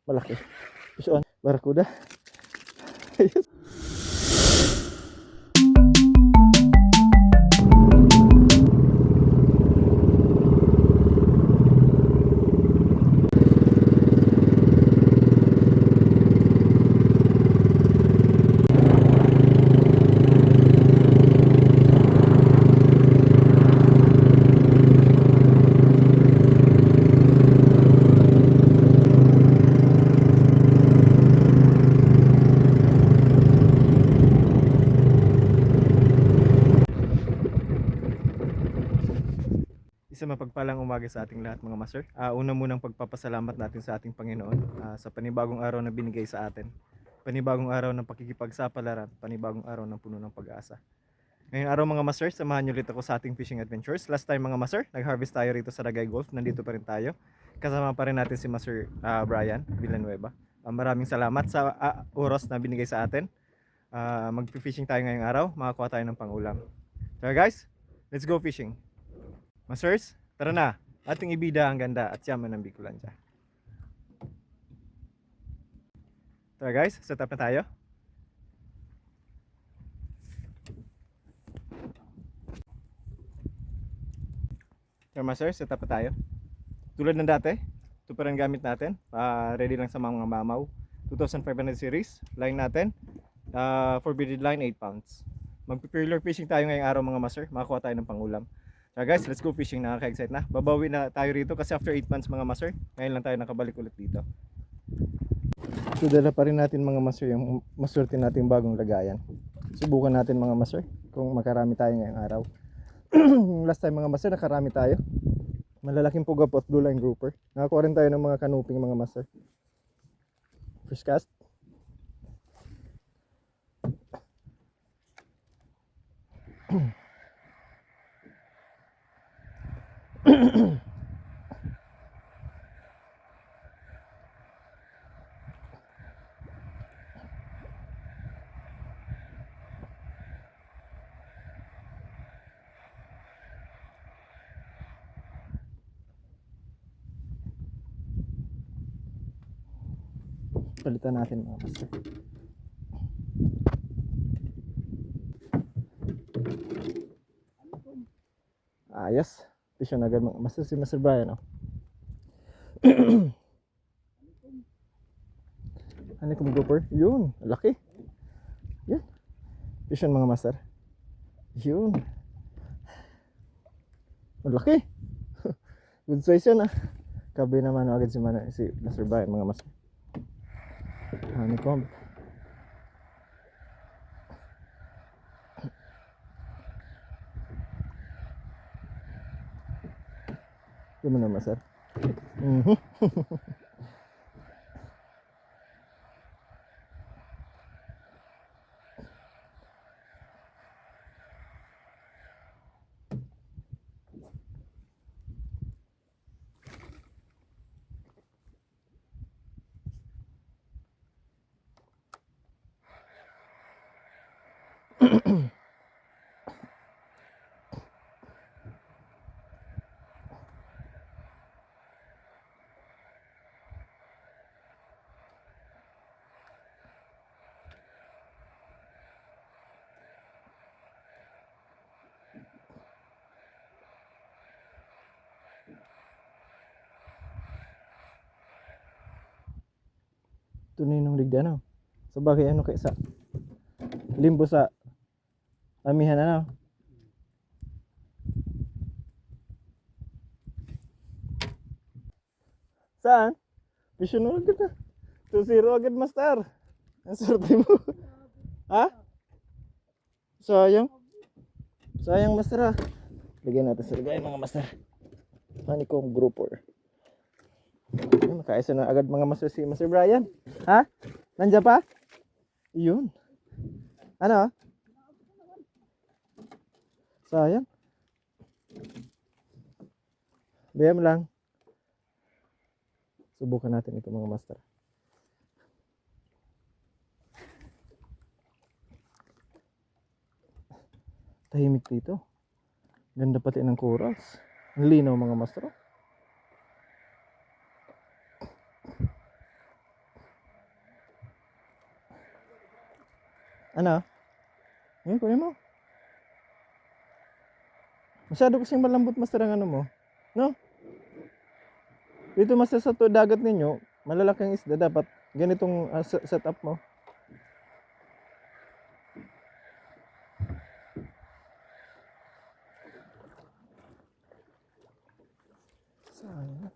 Malaki. Fish on. Barakuda. Isa mapagpalang umaga sa ating lahat mga master. Una munang pagpapasalamat natin sa ating Panginoon sa panibagong araw na binigay sa atin. Panibagong araw ng pakikipagsapalaran, panibagong araw ng puno ng pag-asa. Ngayong araw mga master, samahan niyo ulit ako sa ating fishing adventures. Last time mga master, nag-harvest tayo rito sa Ragay Golf. Nandito pa rin tayo. Kasama pa rin natin si Master Brian Villanueva. Maraming salamat sa oras na binigay sa atin. Mag-fishing tayo ngayong araw, makakuha tayo ng pangulam. So guys, let's go fishing. Masters, tara na. Ating ibida ang ganda at yaman ng Bicolanja. Tara guys, set up na tayo. Tara masters, set up na tayo. Tulad ng dati, ito pa rin gamit natin. Ready lang sa mga mamaw. 2500 series. Line natin. Forbidden line 8 pounds. Mag-pure fishing tayo ngayong araw mga master. Makakuha tayo ng pangulam. So guys, let's go fishing. Nakaka-excite na. Babawi na tayo rito kasi after 8 months mga master, ngayon lang tayo nakabalik ulit dito. So dala pa rin natin mga master yung maswerte natin bagong lagayan. Subukan natin mga master kung makarami tayo ngayong araw. Last time mga master nakarami tayo. Malalaking pugap at blue line grouper. Nakakuha rin tayo ng mga kanuping mga master. Fish cast. Palitan natin mga master. Ayos. Fish on agad mga master. Si Master Brian oh. Ano kung grouper? Yun, laki. Yun. Fish on mga master. Yun. Laki. Good size yan ah. Kabi naman agad si Master Brian mga master. Honeycomb. Ito mo naman sir. Tunay nung ligdan oh. Sa bagay ano kaysa limbo sa amihan ano. Saan? Vision mo agad na. 2-0 agad master. Ang swerte mo. Ha? Sayang. Sayang master ah. Lagyan natin sa lagay mga master. Honeycomb grouper. Makaisa na agad mga master si Master Brian. Ha? Nandiyan pa? Yun. Ano? Sayang. Bayam lang. Subukan natin ito mga master. Tahimik dito. Ganda pati ng corals. Ang linaw mga master. Ano? Ayun, kunin mo. Masyado kasing malambot master ang ano mo. No? Dito master sa to dagat ninyo, malalaking isda dapat ganitong setup mo. Sayang.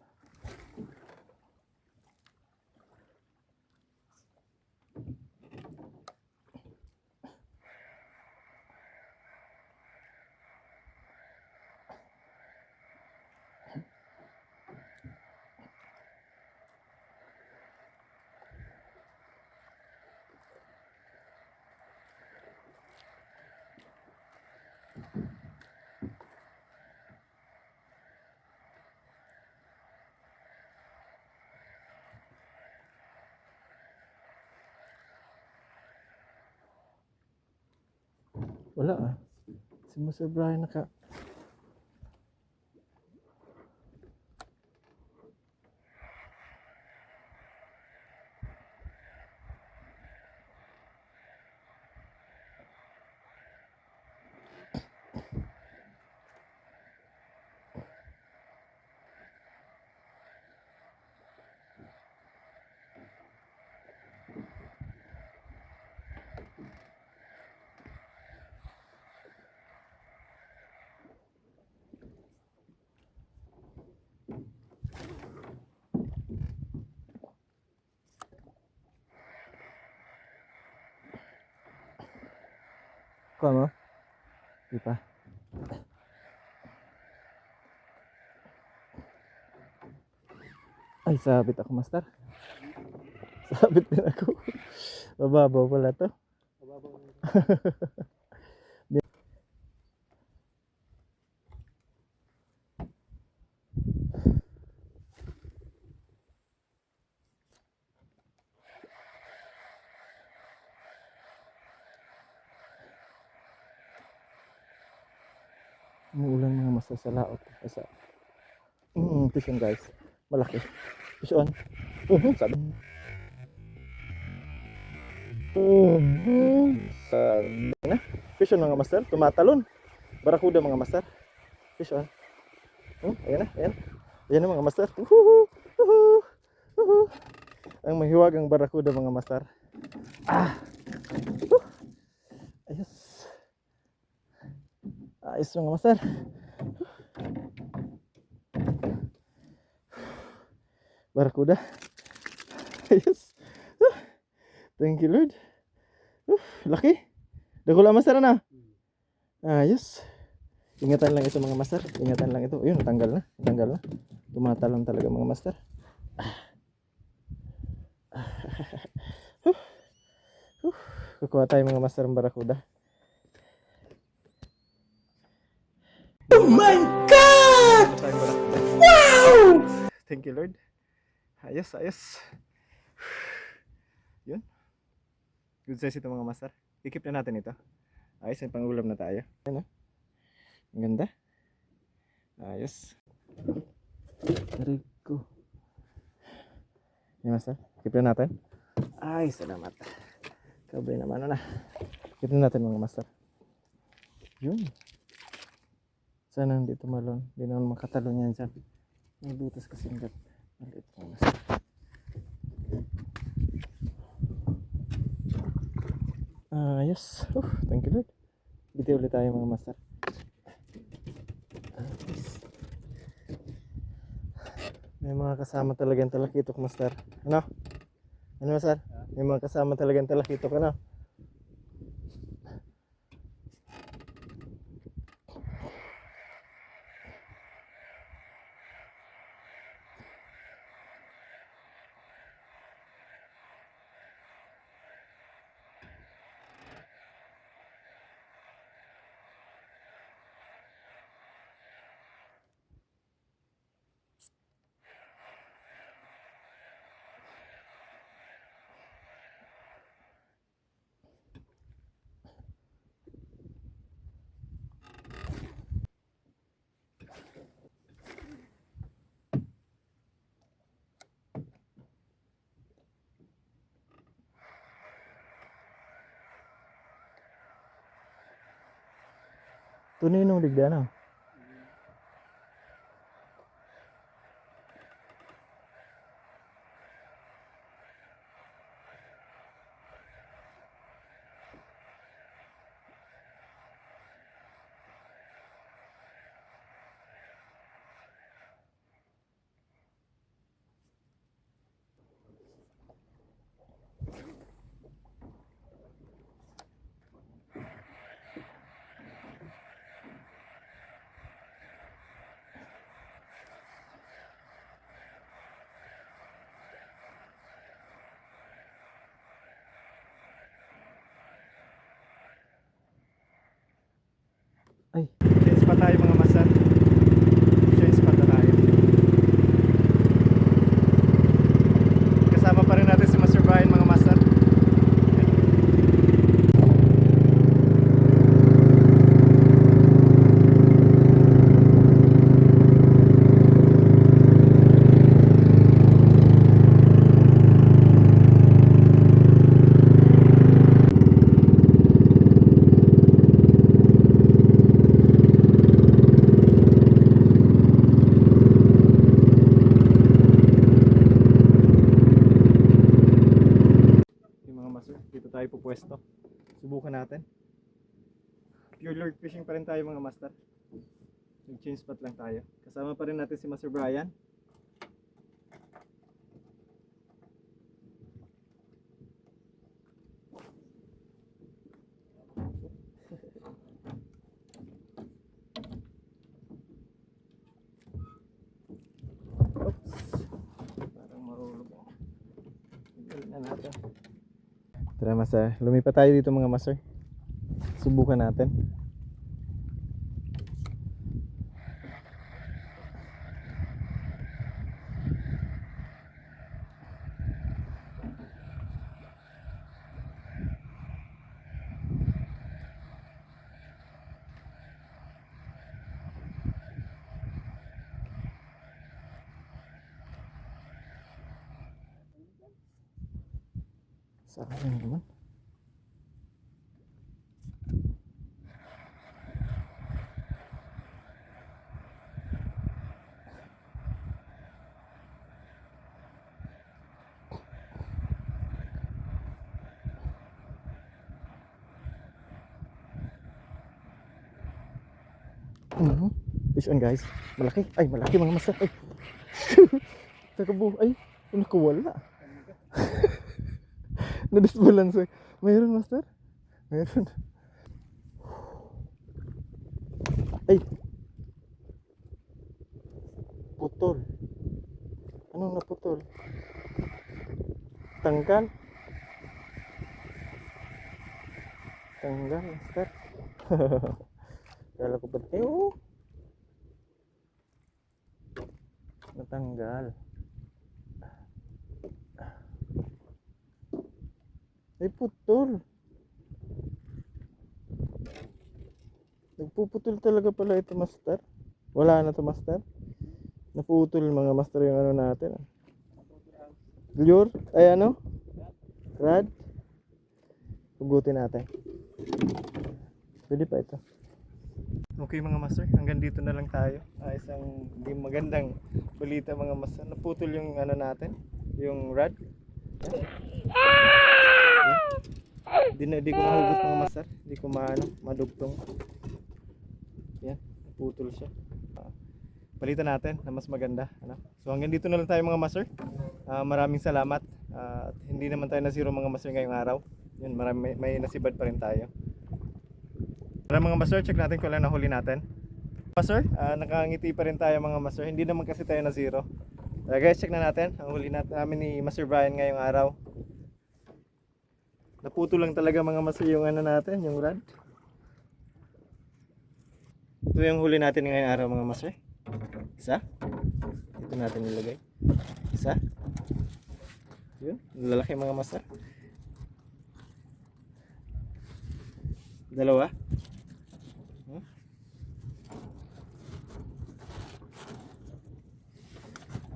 Wala ah. Si Mr. Brian naka... Kuha mo? Di pa. Ay, sabit ako master. Sabit din ako. Mababaw pala to. Umuulan mga master sa laot. Sa... fish on guys. Malaki. Fish on. Sabi. Sabi na. Fish on mga master. Tumatalon. Barakuda mga master. Fish on. Ayan na. Ayan. Ayan na mga master. Ang mahiwagang barakuda mga master. Ayos. Ayos mga master. Barakuda. Ayos. Thank you Lord. Laki. Dagula master na. Ayos. Ingatan lang ito mga master. Ingatan lang ito. Ayun, tanggal na. Tanggal na. Tumatalon talaga mga master. Kukuha tayo mga master ng barakuda. Oh my God! Wow! Thank you Lord. Ayos, ayos. Yun. Good size ito mga master. I-keep na natin ito. Ayos, may pangulam na tayo. Ayan o. Ang ganda. Ayos. Rico. Yan master. Keep na natin. Ay, salamat. Kabay naman na. Keep na natin mga master. Yun. Sana hindi tumalon. Hindi naman makatalon yan dyan. May butas kasi ng maliit mga master. Ayos. Thank you Lord. Bitiw ulit tayo mga master. May mga kasama talagang talakitok master. Ano? Ano master? May mga kasama talagang talakitok ano? Kuninong ligda na. Ay, change pa tayo mga master. Change pa tayo. Kasama pa rin natin si Master Brian mga master. Dito tayo pupwesto. Subukan natin. Pure lure fishing pa rin tayo mga master. Nag-change spot lang tayo. Kasama pa rin natin si Master Brian. Oops. Parang marulog. Galing na natin. Tara master, lumipat tayo dito mga master. Subukan natin. Saan naman? Fish on guys. Malaki. Ay, malaki mga master. Ay. Takabu. Ay, nakawala. Na-disbalance. Mayroon master? Mayroon. Ay. Putol. Anong naputol? Tanggal. Tanggal master. Kala ko ba tayo? Natanggal. Ay putol. Nagpuputol talaga pala ito master. Wala na to master. Naputol mga master yung ano natin. Lure? Ay ano? Rad? Hugutin natin. Pwede pa ito. Okay mga master, hanggang dito na lang tayo. Isang di magandang balita mga master. Naputol yung ano natin, yung rod. Di ko mahugot mga master. Di ko madugtong. Yan, naputol siya. Palitan natin na mas maganda. So hanggang dito na lang tayo mga master. Maraming salamat. At hindi naman tayo nasiro mga master ngayong araw. Yun, may nasibad pa rin tayo. Para mga master, check natin kung lang nahuli natin. Master, nakangiti pa rin tayo mga master. Hindi naman kasi tayo na zero. Guys, check na natin. Ang huli namin ni Master Brian ngayong araw. Naputo lang talaga mga master yung ano natin, yung rod. Ito yung huli natin ngayong araw mga master. Isa. Ito natin nilagay. Isa. Yun, lalaki mga master. Dalawa.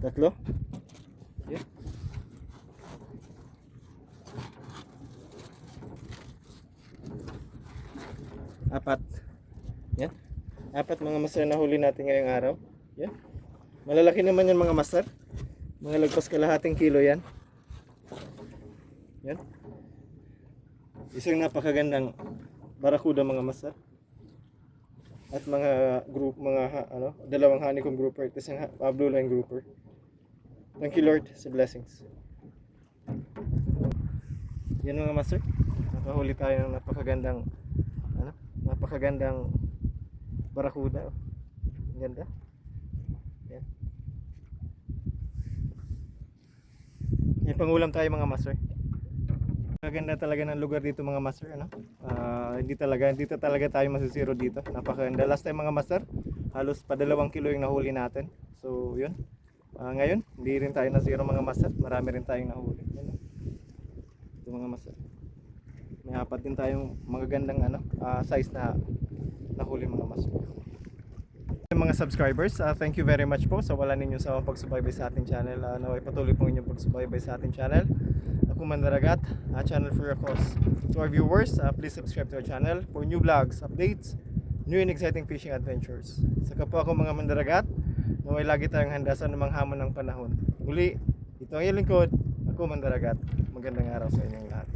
Tatlo. Yun. Apat. Yan. Apat mga master na huli natin ngayong araw. Yan. Malalaki naman yan mga master. Mga lagpas kalahating kilo yan. Yan. Isang napakagandang barakuda mga master. At mga group, dalawang honeycomb grouper at isang blue line grouper. Thank you Lord sa blessings. Yan mga master. Nakahuli tayo ng napakagandang barakuda. Ang ganda. Yan. May pangulam tayo mga master. Maganda talaga ng lugar dito mga master, ano? Hindi talaga tayo masisiro dito. Napakaganda. Last time mga master, halos pa 2 kilo yung nahuli natin. So, yun. Ngayon, hindi rin tayo nasiro mga master. Marami rin tayong nahuli. Yan, no? Ito mga master. May apat din tayong magagandang size na nahuli mga master. Mga subscribers, thank you very much po sa wala ninyong sawang pagsubaybay sa ating channel. Naway patuloy po inyong pagsubaybay sa ating channel. Ako Mandaragat, channel for your cause. To our viewers, please subscribe to our channel for new vlogs, updates, new and exciting fishing adventures. Saka po ako mga Mandaragat, naway lagi tayong handa sa anumang hamon ng panahon. Muli, ito ang iyong lingkod, ako Mandaragat. Magandang araw sa inyong lahat.